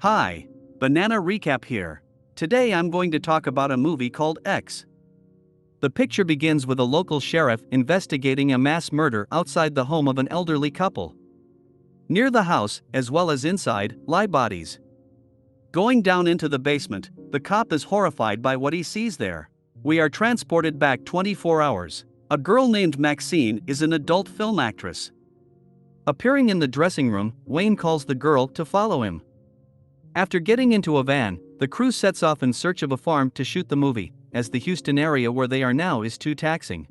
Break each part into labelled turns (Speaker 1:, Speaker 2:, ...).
Speaker 1: Hi, Banana Recap here. Today I'm going to talk about a movie called X. The picture begins with a local sheriff investigating a mass murder outside the home of an elderly couple. Near the house, as well as inside, lie bodies. Going down into the basement, the cop is horrified by what he sees there. We are transported back 24 hours. A girl named Maxine is an adult film actress. Appearing in the dressing room, Wayne calls the girl to follow him. After getting into a van, the crew sets off in search of a farm to shoot the movie, as the Houston area where they are now is too taxing.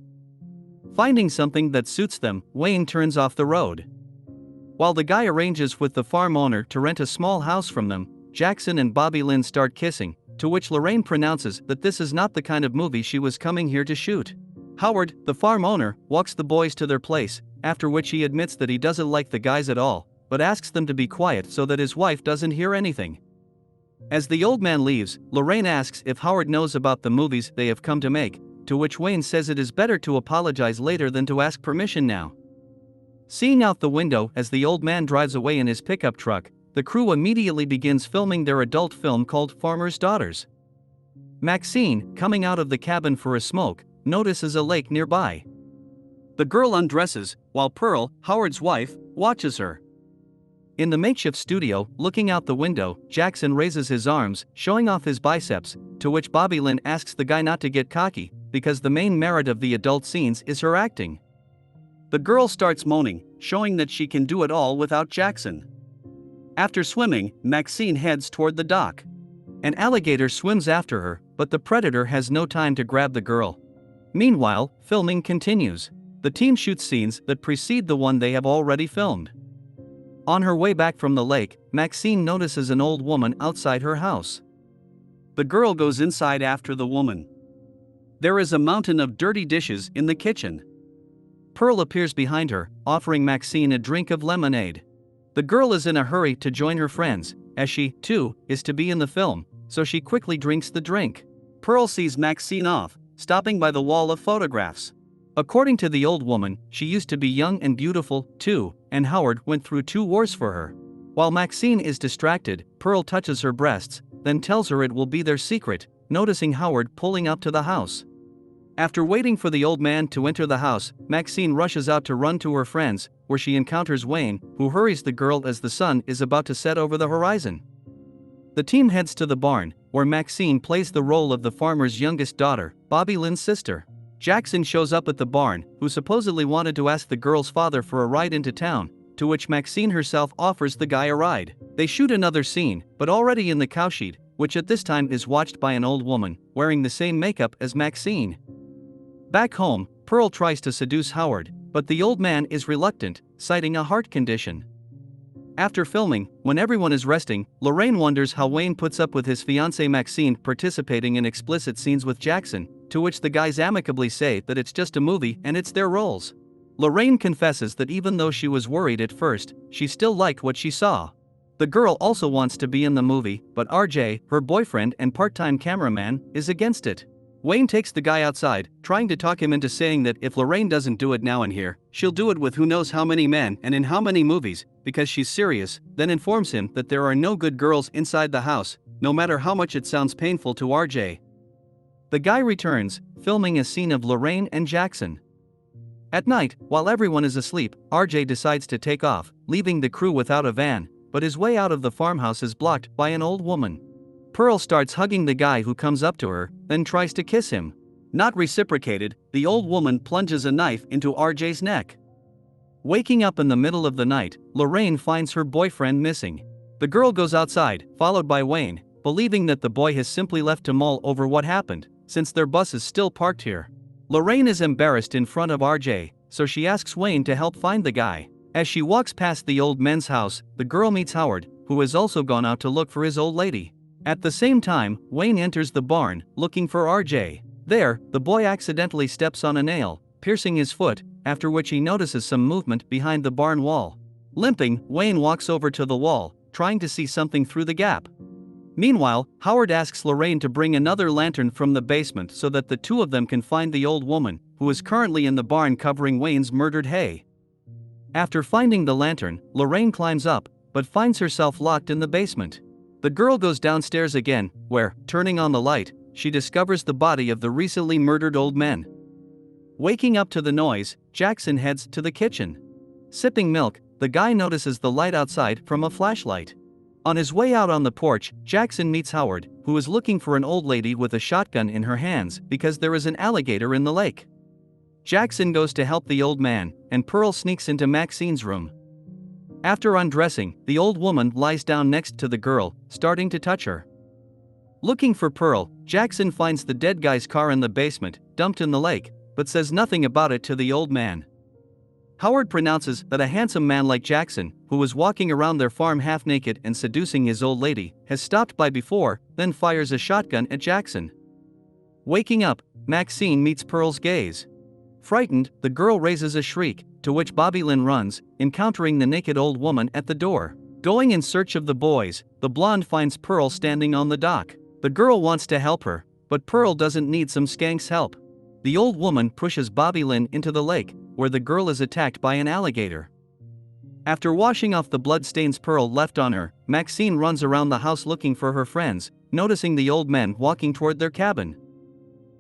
Speaker 1: Finding something that suits them, Wayne turns off the road. While the guy arranges with the farm owner to rent a small house from them, Jackson and Bobby Lynn start kissing, to which Lorraine pronounces that this is not the kind of movie she was coming here to shoot. Howard, the farm owner, walks the boys to their place, after which he admits that he doesn't like the guys at all, but asks them to be quiet so that his wife doesn't hear anything. As the old man leaves, Lorraine asks if Howard knows about the movies they have come to make, to which Wayne says it is better to apologize later than to ask permission now. Seeing out the window as the old man drives away in his pickup truck, the crew immediately begins filming their adult film called Farmer's Daughters. Maxine, coming out of the cabin for a smoke, notices a lake nearby. The girl undresses, while Pearl, Howard's wife, watches her. In the makeshift studio, looking out the window, Jackson raises his arms, showing off his biceps, to which Bobby Lynn asks the guy not to get cocky, because the main merit of the adult scenes is her acting. The girl starts moaning, showing that she can do it all without Jackson. After swimming, Maxine heads toward the dock. An alligator swims after her, but the predator has no time to grab the girl. Meanwhile, filming continues. The team shoots scenes that precede the one they have already filmed. On her way back from the lake, Maxine notices an old woman outside her house. The girl goes inside after the woman. There is a mountain of dirty dishes in the kitchen. Pearl appears behind her, offering Maxine a drink of lemonade. The girl is in a hurry to join her friends, as she, too, is to be in the film, so she quickly drinks the drink. Pearl sees Maxine off, stopping by the wall of photographs. According to the old woman, she used to be young and beautiful, too, and Howard went through 2 wars for her. While Maxine is distracted, Pearl touches her breasts, then tells her it will be their secret, noticing Howard pulling up to the house. After waiting for the old man to enter the house, Maxine rushes out to run to her friends, where she encounters Wayne, who hurries the girl as the sun is about to set over the horizon. The team heads to the barn, where Maxine plays the role of the farmer's youngest daughter, Bobby Lynn's sister. Jackson shows up at the barn, who supposedly wanted to ask the girl's father for a ride into town, to which Maxine herself offers the guy a ride. They shoot another scene, but already in the cowshed, which at this time is watched by an old woman, wearing the same makeup as Maxine. Back home, Pearl tries to seduce Howard, but the old man is reluctant, citing a heart condition. After filming, when everyone is resting, Lorraine wonders how Wayne puts up with his fiancée Maxine participating in explicit scenes with Jackson, to which the guys amicably say that it's just a movie and it's their roles. Lorraine confesses that even though she was worried at first, she still liked what she saw. The girl also wants to be in the movie, but RJ, her boyfriend and part-time cameraman, is against it. Wayne takes the guy outside, trying to talk him into saying that if Lorraine doesn't do it now and here, she'll do it with who knows how many men and in how many movies, because she's serious, then informs him that there are no good girls inside the house, no matter how much it sounds painful to RJ. The guy returns, filming a scene of Lorraine and Jackson. At night, while everyone is asleep, RJ decides to take off, leaving the crew without a van, but his way out of the farmhouse is blocked by an old woman. Pearl starts hugging the guy who comes up to her, then tries to kiss him. Not reciprocated, the old woman plunges a knife into RJ's neck. Waking up in the middle of the night, Lorraine finds her boyfriend missing. The girl goes outside, followed by Wayne, believing that the boy has simply left to mull over what happened, since their bus is still parked here. Lorraine is embarrassed in front of RJ, so she asks Wayne to help find the guy. As she walks past the old men's house, the girl meets Howard, who has also gone out to look for his old lady. At the same time, Wayne enters the barn, looking for RJ. There, the boy accidentally steps on a nail, piercing his foot, after which he notices some movement behind the barn wall. Limping, Wayne walks over to the wall, trying to see something through the gap. Meanwhile, Howard asks Lorraine to bring another lantern from the basement so that the two of them can find the old woman, who is currently in the barn covering Wayne's murdered hay. After finding the lantern, Lorraine climbs up, but finds herself locked in the basement. The girl goes downstairs again, where, turning on the light, she discovers the body of the recently murdered old man. Waking up to the noise, Jackson heads to the kitchen. Sipping milk, the guy notices the light outside from a flashlight. On his way out on the porch, Jackson meets Howard, who is looking for an old lady with a shotgun in her hands because there is an alligator in the lake. Jackson goes to help the old man, and Pearl sneaks into Maxine's room. After undressing, the old woman lies down next to the girl, starting to touch her. Looking for Pearl, Jackson finds the dead guy's car in the basement, dumped in the lake, but says nothing about it to the old man. Howard pronounces that a handsome man like Jackson, who was walking around their farm half naked and seducing his old lady, has stopped by before, then fires a shotgun at Jackson. Waking up, Maxine meets Pearl's gaze. Frightened, the girl raises a shriek, to which Bobby Lynn runs, encountering the naked old woman at the door. Going in search of the boys, the blonde finds Pearl standing on the dock. The girl wants to help her, but Pearl doesn't need some skank's help. The old woman pushes Bobby Lynn into the lake, where the girl is attacked by an alligator. After washing off the bloodstains Pearl left on her, Maxine runs around the house looking for her friends, noticing the old men walking toward their cabin.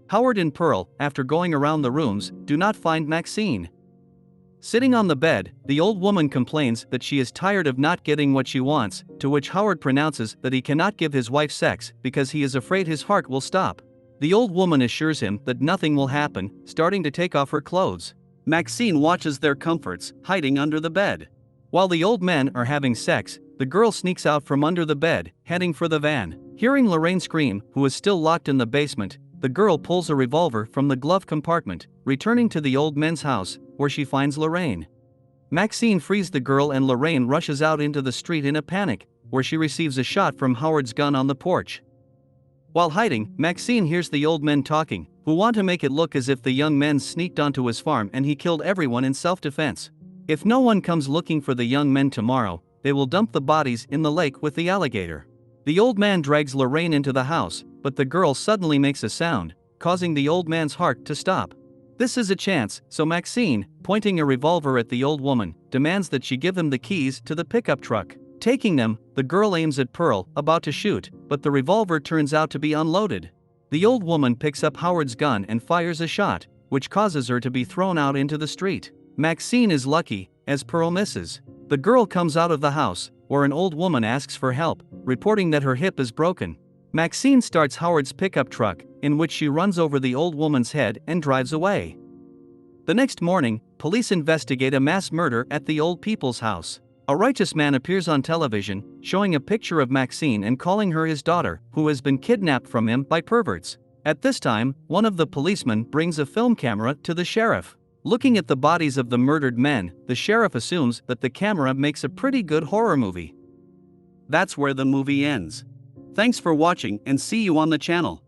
Speaker 1: Howard and Pearl, after going around the rooms, do not find Maxine. Sitting on the bed, the old woman complains that she is tired of not getting what she wants, to which Howard pronounces that he cannot give his wife sex because he is afraid his heart will stop. The old woman assures him that nothing will happen, starting to take off her clothes. Maxine watches their comforts, hiding under the bed. While the old men are having sex, the girl sneaks out from under the bed, heading for the van. Hearing Lorraine scream, who is still locked in the basement, the girl pulls a revolver from the glove compartment, returning to the old men's house, where she finds Lorraine. Maxine frees the girl and Lorraine rushes out into the street in a panic, where she receives a shot from Howard's gun on the porch. While hiding, Maxine hears the old men talking, who want to make it look as if the young men sneaked onto his farm and he killed everyone in self-defense. If no one comes looking for the young men tomorrow, they will dump the bodies in the lake with the alligator. The old man drags Lorraine into the house, but the girl suddenly makes a sound, causing the old man's heart to stop. This is a chance, so Maxine, pointing a revolver at the old woman, demands that she give him the keys to the pickup truck. Taking them, the girl aims at Pearl, about to shoot, but the revolver turns out to be unloaded. The old woman picks up Howard's gun and fires a shot, which causes her to be thrown out into the street. Maxine is lucky, as Pearl misses. The girl comes out of the house, where an old woman asks for help, reporting that her hip is broken. Maxine starts Howard's pickup truck, in which she runs over the old woman's head and drives away. The next morning, police investigate a mass murder at the old people's house. A righteous man appears on television, showing a picture of Maxine and calling her his daughter, who has been kidnapped from him by perverts. At this time, one of the policemen brings a film camera to the sheriff. Looking at the bodies of the murdered men, the sheriff assumes that the camera makes a pretty good horror movie. That's where the movie ends. Thanks for watching and see you on the channel.